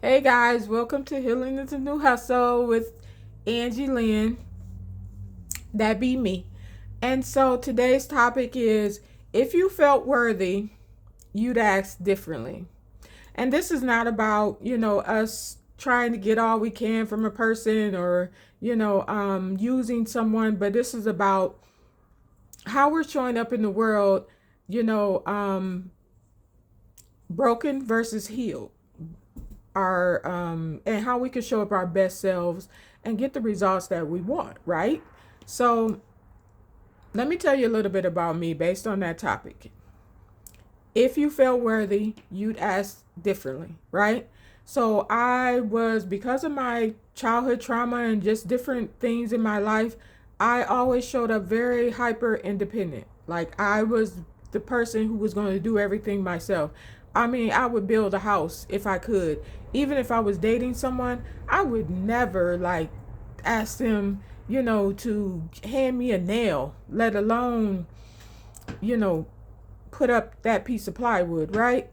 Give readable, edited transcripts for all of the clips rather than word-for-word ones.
Hey guys, welcome to Healing is a New Hustle with Angie Lynn. That be me. And so today's topic is if you felt worthy, you'd act differently. And this is not about, us trying to get all we can from a person or, using someone, but this is about how we're showing up in the world, you know, um, broken versus healed. Our and how we can show up our best selves and get the results that we want, right? So let me tell you a little bit about me based on that topic. If you felt worthy, you'd ask differently, right? So I was, because of my childhood trauma and just different things in my life, I always showed up very hyper independent. Like I was the person who was going to do everything myself. I mean, I would build a house if I could. Even if I was dating someone, I would never like ask them, to hand me a nail, let alone, you know, put up that piece of plywood, right?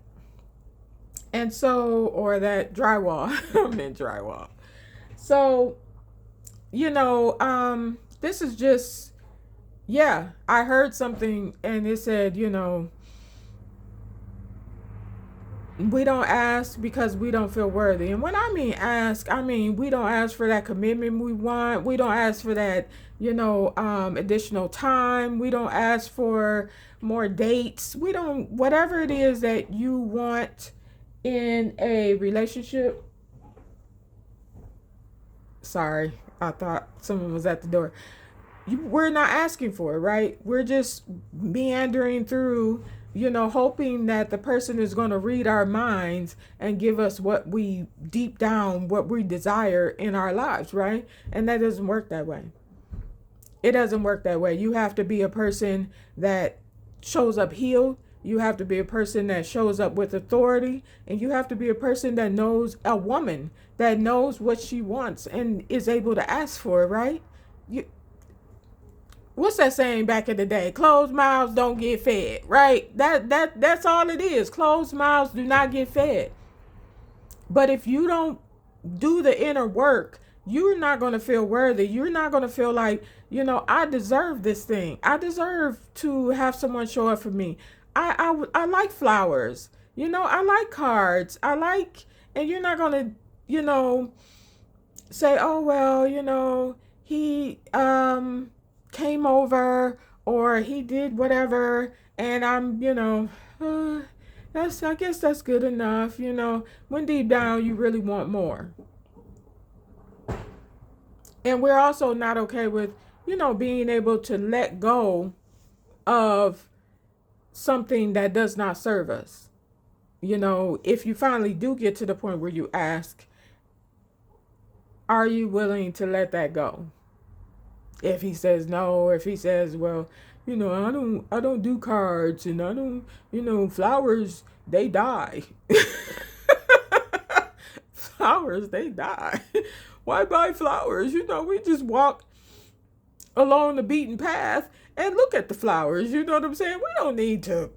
And so, or that drywall. I meant drywall. So, this is just, yeah, I heard something and it said, we don't ask because we don't feel worthy. And when I mean ask, I mean we don't ask for that commitment we want. We don't ask for that, additional time. We don't ask for more dates. We don't, whatever it is that you want in a relationship. Sorry, I thought someone was at the door. We're not asking for it, right? We're just meandering through, hoping that the person is going to read our minds and give us what we deep down, what we desire in our lives, right? And that doesn't work that way. It doesn't work that way. You have to be a person that shows up healed. You have to be a person that shows up with authority. And you have to be a person that knows, a woman that knows what she wants and is able to ask for it, right? You, what's that saying back in the day? Closed mouths don't get fed, right? That's all it is. Closed mouths do not get fed. But if you don't do the inner work, you're not going to feel worthy. You're not going to feel like, I deserve this thing. I deserve to have someone show up for me. I like flowers. I like cards. And you're not going to, say, oh, well, he came over or he did whatever and I'm, I guess that's good enough, when deep down you really want more. And we're also not okay with, being able to let go of something that does not serve us. If you finally do get to the point where you ask, are you willing to let that go? If he says no, if he says, well, I don't do cards and I don't, flowers, they die. Flowers, they die. Why buy flowers? We just walk along the beaten path and look at the flowers. You know what I'm saying? We don't need to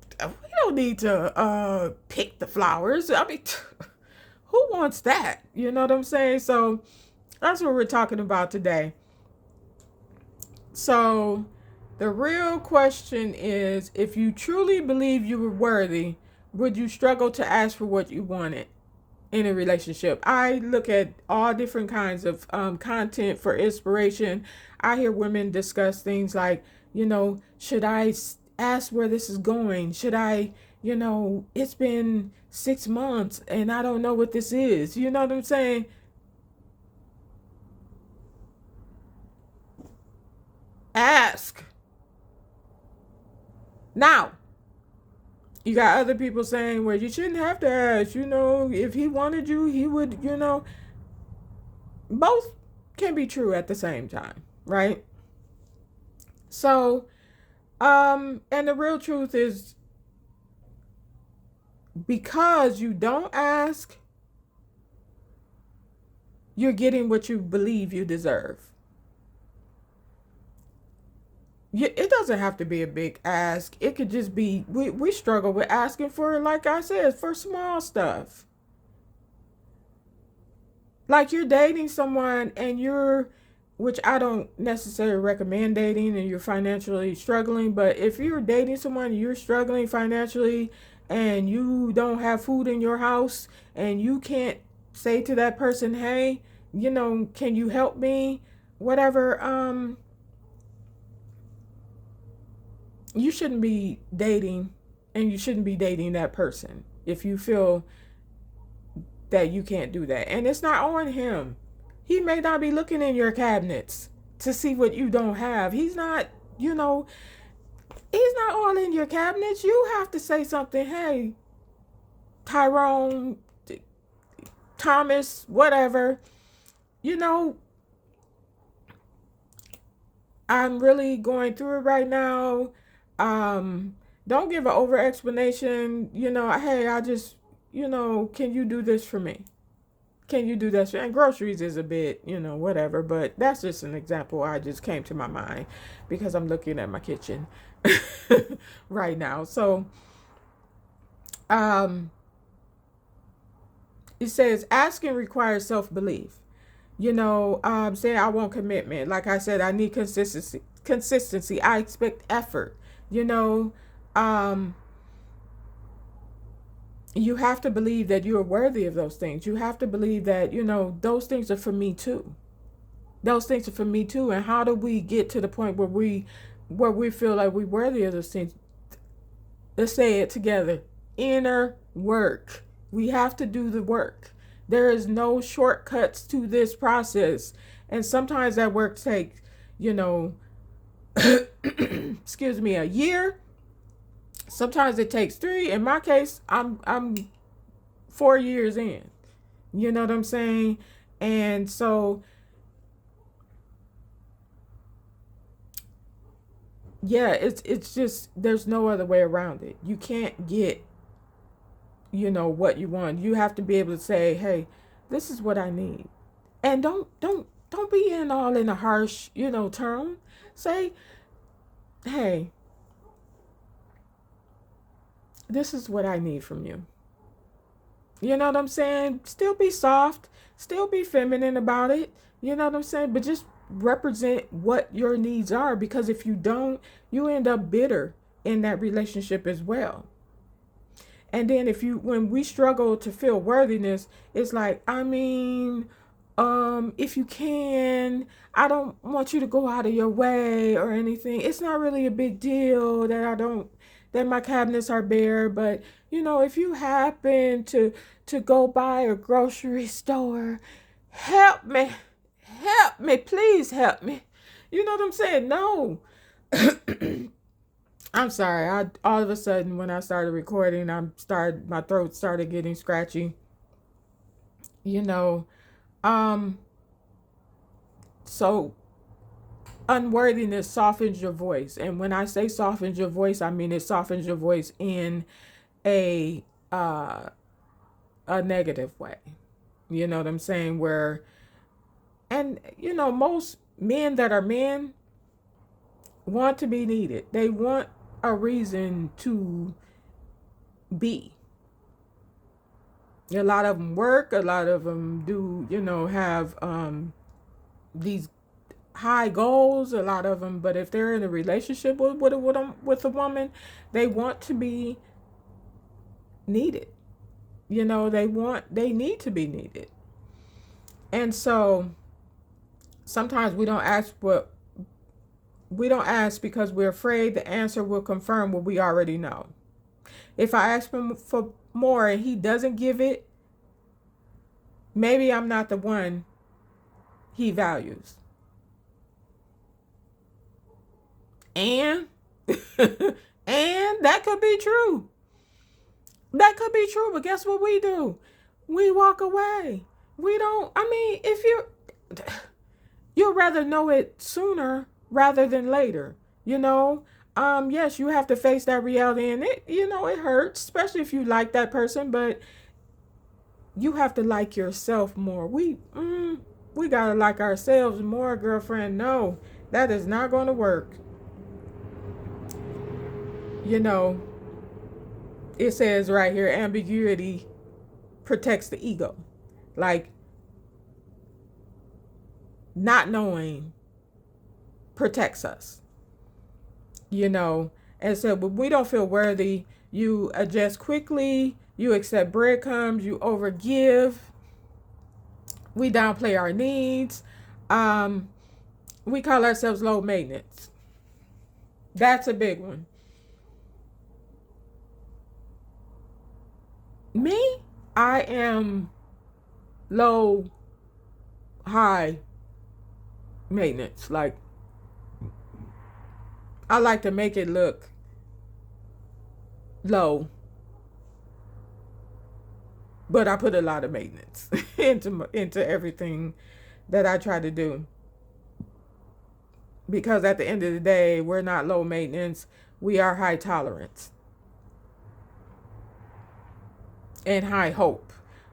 pick the flowers. I mean, who wants that? You know what I'm saying? So that's what we're talking about today. So the real question is, if you truly believe you were worthy, would you struggle to ask for what you wanted in a relationship? I look at all different kinds of content for inspiration. I hear women discuss things like, should I ask where this is going? Should I, it's been 6 months and I don't know what this is. You know what I'm saying? Ask. Now, you got other people saying, well, you shouldn't have to ask. If he wanted you, he would, both can be true at the same time, right? So, and the real truth is, because you don't ask, you're getting what you believe you deserve. It doesn't have to be a big ask. It could just be, we struggle with asking for, like I said, for small stuff. Like you're dating someone and which I don't necessarily recommend dating, and you're financially struggling, but if you're dating someone and you're struggling financially and you don't have food in your house and you can't say to that person, hey, can you help me? Whatever, you shouldn't be dating, and you shouldn't be dating that person if you feel that you can't do that. And it's not on him. He may not be looking in your cabinets to see what you don't have. He's not all in your cabinets. You have to say something. Hey, Tyrone, Thomas, whatever. You know, I'm really going through it right now. Don't give an over explanation. Hey, can you do this for me? Can you do that? And groceries is a bit, whatever, but that's just an example I just came to my mind because I'm looking at my kitchen right now. So, um, it says asking requires self belief. Saying I want commitment. Like I said, I need consistency. Consistency. I expect effort. You know, um, you have to believe that you are worthy of those things. You have to believe that, those things are for me too. Those things are for me too. And how do we get to the point where we feel like we're worthy of those things? Let's say it together. Inner work. We have to do the work. There is no shortcuts to this process. And sometimes that work takes, excuse me, a year. Sometimes it takes 3. In my case, I'm 4 years in. You know what I'm saying? And so, yeah, it's just there's no other way around it. You can't get, what you want. You have to be able to say, "Hey, this is what I need." And don't be in all in a harsh, tone. Say, "Hey, this is what I need from you." You know what I'm saying? Still be soft, still be feminine about it. You know what I'm saying? But just represent what your needs are, because if you don't, you end up bitter in that relationship as well. And then when we struggle to feel worthiness, it's like, if you can, I don't want you to go out of your way or anything. It's not really a big deal that my cabinets are bare, but if you happen to go by a grocery store, help me. Help me, please help me. You know what I'm saying? No. I'm sorry. I all of a sudden when I started recording, my throat started getting scratchy. You know, um, so unworthiness softens your voice, and when I say softens your voice, I mean it softens your voice in a uh, a negative way. You know what I'm saying? And most men that are men want to be needed. They want a reason to be. A lot of them work. A lot of them do, have these high goals. A lot of them, but if they're in a relationship with a woman, they want to be needed. They need to be needed. And so sometimes we don't ask because we're afraid the answer will confirm what we already know. If I ask him for more and he doesn't give it, maybe I'm not the one he values. And and that could be true. That could be true, but guess what we do? We walk away. We don't, if you'd rather know it sooner rather than later, yes, you have to face that reality, and it hurts, especially if you like that person, but you have to like yourself more. We gotta like ourselves more, girlfriend. No, that is not going to work. You know, it says right here, ambiguity protects the ego. Like, not knowing protects us, you know. And so when we don't feel worthy, you adjust quickly, you accept breadcrumbs, you overgive, we downplay our needs, um, we call ourselves low maintenance. That's a big one. Me, I am low, high maintenance. Like, I like to make it look low, but I put a lot of maintenance into everything that I try to do. Because at the end of the day, we're not low maintenance, we are high tolerance and high hope.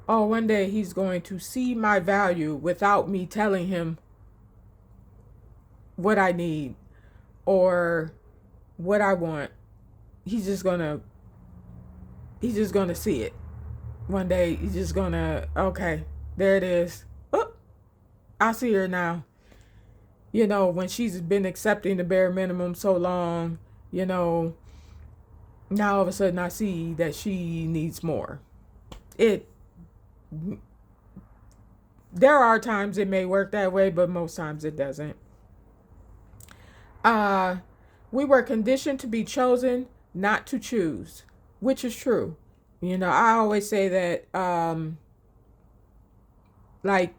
Oh, one day he's going to see my value without me telling him what I need or what I want. He's just gonna see it. One day he's just gonna, okay, there it is. Oh, I see her now. You know, when she's been accepting the bare minimum so long, you know, now all of a sudden I see that she needs more. It There are times it may work that way, but most times it doesn't. Uh we were conditioned to be chosen, not to choose, which is true. You know, I always say that like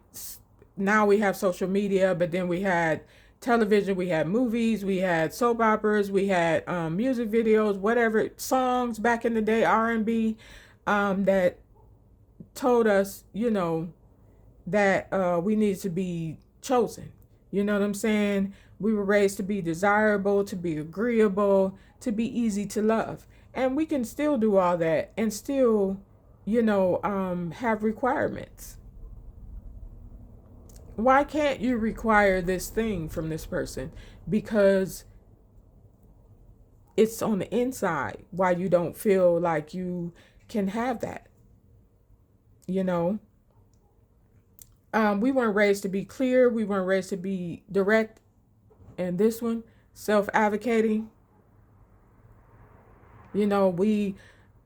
now we have social media, but then we had television, we had movies, we had soap operas, we had music videos, whatever, songs back in the day, R&B, that told us, you know, that we need to be chosen. You know what I'm saying? We were raised to be desirable, to be agreeable, to be easy to love. And we can still do all that and still, you know, have requirements. Why can't you require this thing from this person? Because it's on the inside. Why you don't feel like you can have that, you know? We weren't raised to be clear. We weren't raised to be direct. And this one, self-advocating. You know,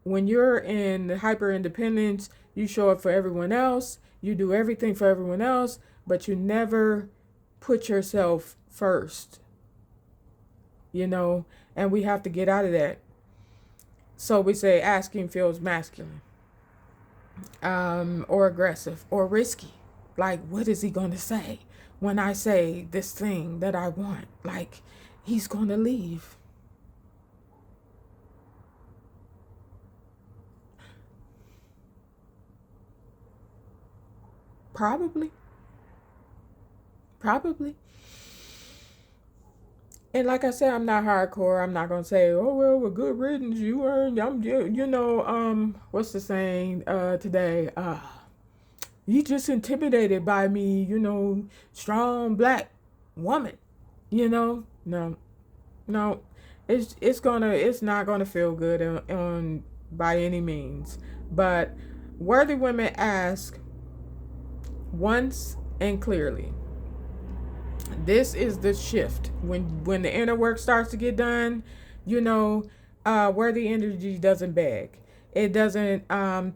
when you're in hyper independence, you show up for everyone else. You do everything for everyone else, but you never put yourself first. You know, and we have to get out of that. So we say asking feels masculine, or aggressive, or risky. Like, what is he going to say when I say this thing that I want? Like, he's going to leave. Probably. Probably. And like I said, I'm not hardcore. I'm not gonna say, "Oh well, with good riddance, you earned." You know, what's the saying today? You just intimidated by me, you know, strong black woman. You know, no, no, it's not gonna feel good on by any means. But worthy women ask once and clearly. This is the shift when the inner work starts to get done. You know, worthy energy doesn't beg, it doesn't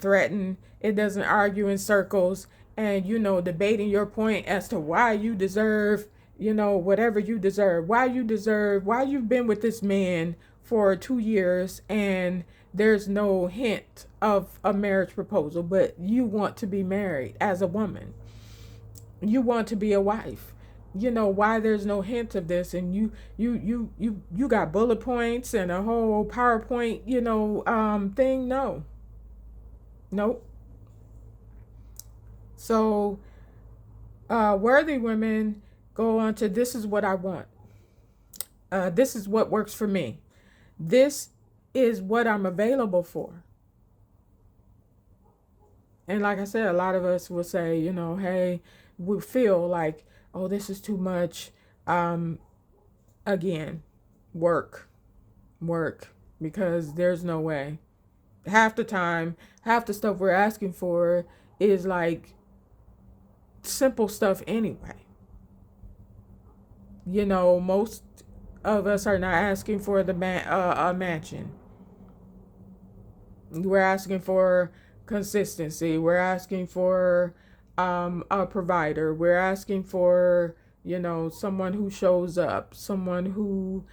threaten, it doesn't argue in circles, and you know, debating your point as to why you deserve, you know, whatever you deserve, why you've been with this man for 2 years and there's no hint of a marriage proposal, but you want to be married as a woman, you want to be a wife. You know why there's no hint of this, and you got bullet points and a whole PowerPoint, you know, thing. No, nope. So worthy women go on to, this is what I want, this is what works for me, this is what I'm available for. And like I said, a lot of us will say, you know, hey, we feel like, oh, this is too much. Again, work, because there's no way. Half the time, half the stuff we're asking for is like simple stuff anyway. Most of us are not asking for a mansion. We're asking for consistency. We're asking for a provider. We're asking for, someone who shows up, someone who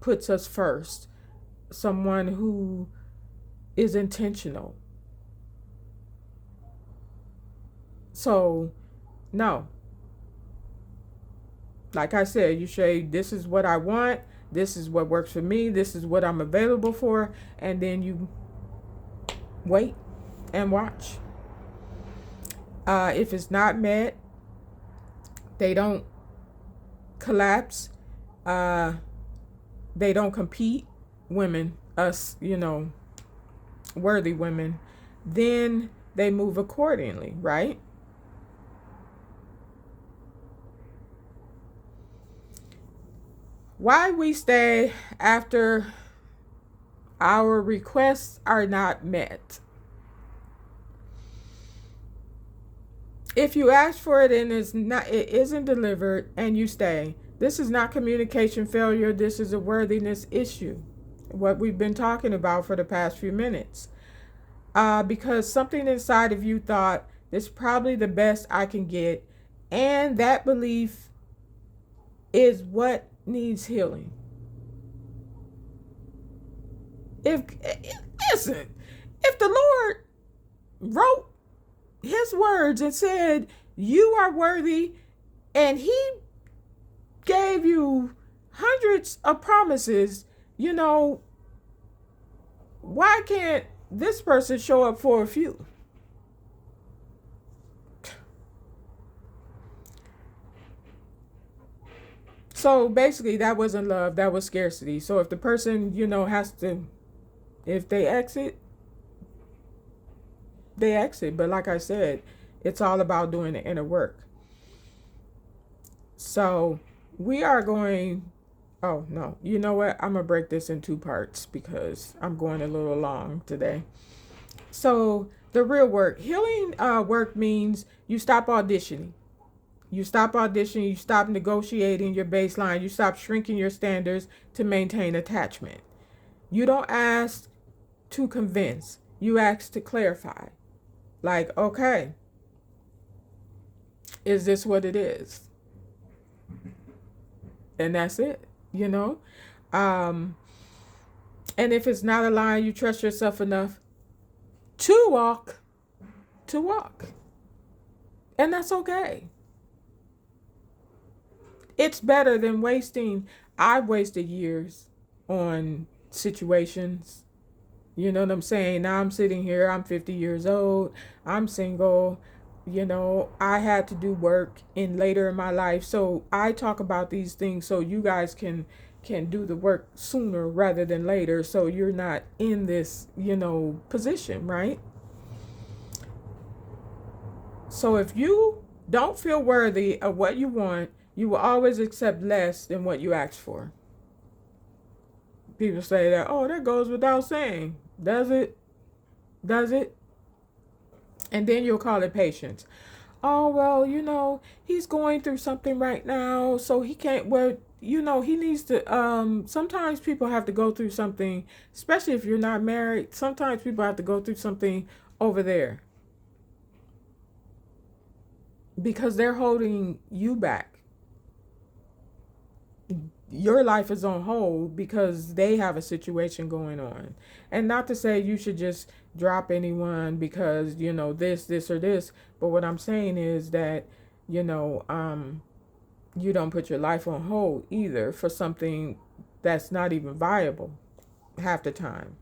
puts us first, someone who is intentional. So, no. Like I said, you say, this is what I want, this is what works for me, this is what I'm available for, and then you wait and watch. If it's not met, they don't collapse. They don't compete. Women, us, worthy women, then they move accordingly, right? Why we stay after our requests are not met. If you ask for it and it isn't delivered and you stay, this is not communication failure. This is a worthiness issue. What we've been talking about for the past few minutes. Because something inside of you thought, this is probably the best I can get. And that belief is what needs healing. Listen, if the Lord wrote his words and said, you are worthy, and he gave you hundreds of promises, why can't this person show up for a few? So basically, that wasn't love, that was scarcity. So if the person, has to, if they exit, they exit. But like I said, it's all about doing the inner work. So we are going, oh no, you know what? I'm going to break this in two parts because I'm going a little long today. So the real work, healing work means you stop auditioning. You stop auditioning, you stop negotiating your baseline, you stop shrinking your standards to maintain attachment. You don't ask to convince, you ask to clarify. Like, okay, is this what it is? And that's it, And if it's not aligned, you trust yourself enough to walk. And that's okay. It's better than wasting. I've wasted years on situations. You know what I'm saying? Now I'm sitting here, I'm 50 years old, I'm single, I had to do work later in my life. So I talk about these things so you guys can do the work sooner rather than later, so you're not in this, position, right? So if you don't feel worthy of what you want, you will always accept less than what you asked for. People say that, oh, that goes without saying. Does it? Does it? And then you'll call it patience. Oh, well, he's going through something right now, so he can't, he needs to, sometimes people have to go through something, especially if you're not married. Sometimes people have to go through something over there because they're holding you back. Your life is on hold because they have a situation going on. And not to say you should just drop anyone because, this or this. But what I'm saying is that, you don't put your life on hold either for something that's not even viable half the time.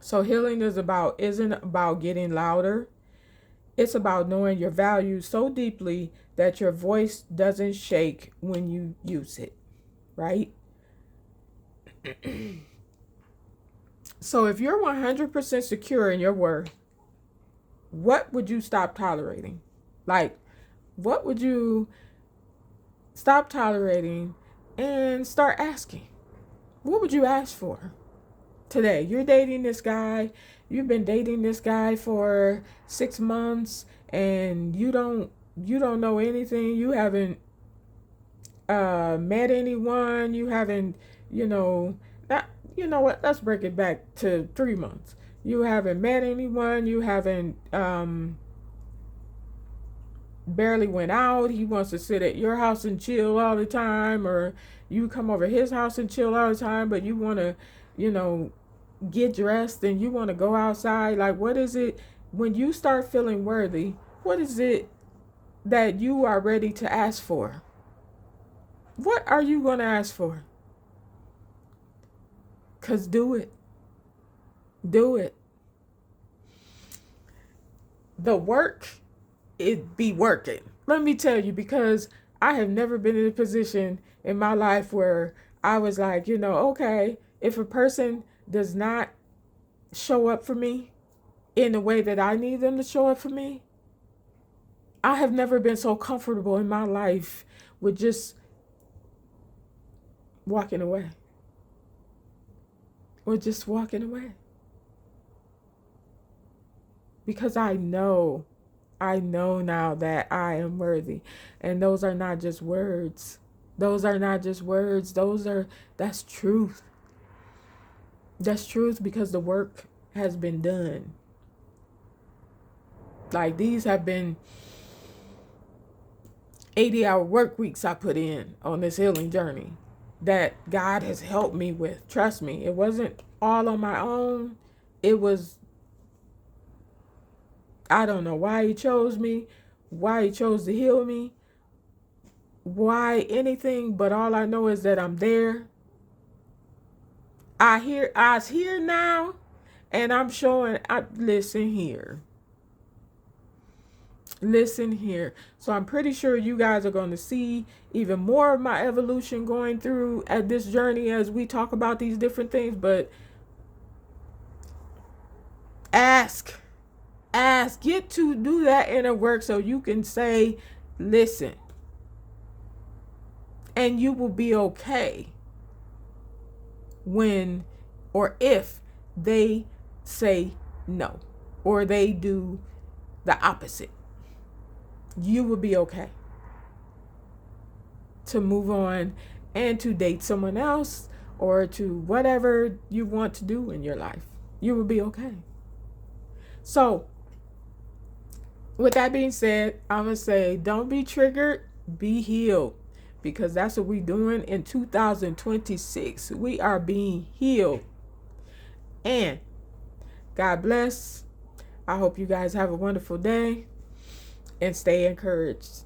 So healing isn't about getting louder. It's about knowing your value so deeply that your voice doesn't shake when you use it, right? So if you're 100% secure in your worth, what would you stop tolerating? Like, what would you stop tolerating and start asking? What would you ask for today? You're dating this guy. You've been dating this guy for 6 months and you don't you don't know anything. You haven't met anyone. You haven't, you know, not, you know what? Let's break it back to 3 months. You haven't met anyone. You haven't barely went out. He wants to sit at your house and chill all the time, or you come over his house and chill all the time, but you want to, you know, get dressed and you want to go outside. Like, what is it when you start feeling worthy? What is it that you are ready to ask for? What are you going to ask for? Because do it. Do it. The work, it be working. Let me tell you, because I have never been in a position in my life where I was like, you know, okay, if a person does not show up for me in the way that I need them to show up for me, I have never been so comfortable in my life with just walking away. Or just walking away. Because I know now that I am worthy. And those are not just words. Those are not just words. That's truth. That's truth, because the work has been done. Like, these have been 80-hour work weeks I put in on this healing journey that God has helped me with. Trust me, it wasn't all on my own. It was, I don't know why he chose me, why he chose to heal me, why anything, but all I know is that I'm there. I's here now, and I'm showing. Listen here. Listen here. So I'm pretty sure you guys are going to see even more of my evolution going through at this journey as we talk about these different things. But ask, get to do that inner work so you can say, listen, and you will be okay when or if they say no or they do the opposite. You will be okay to move on and to date someone else or to whatever you want to do in your life. You will be okay. So, with that being said, I'm going to say, don't be triggered, be healed. Because that's what we're doing in 2026. We are being healed. And God bless. I hope you guys have a wonderful day and stay encouraged.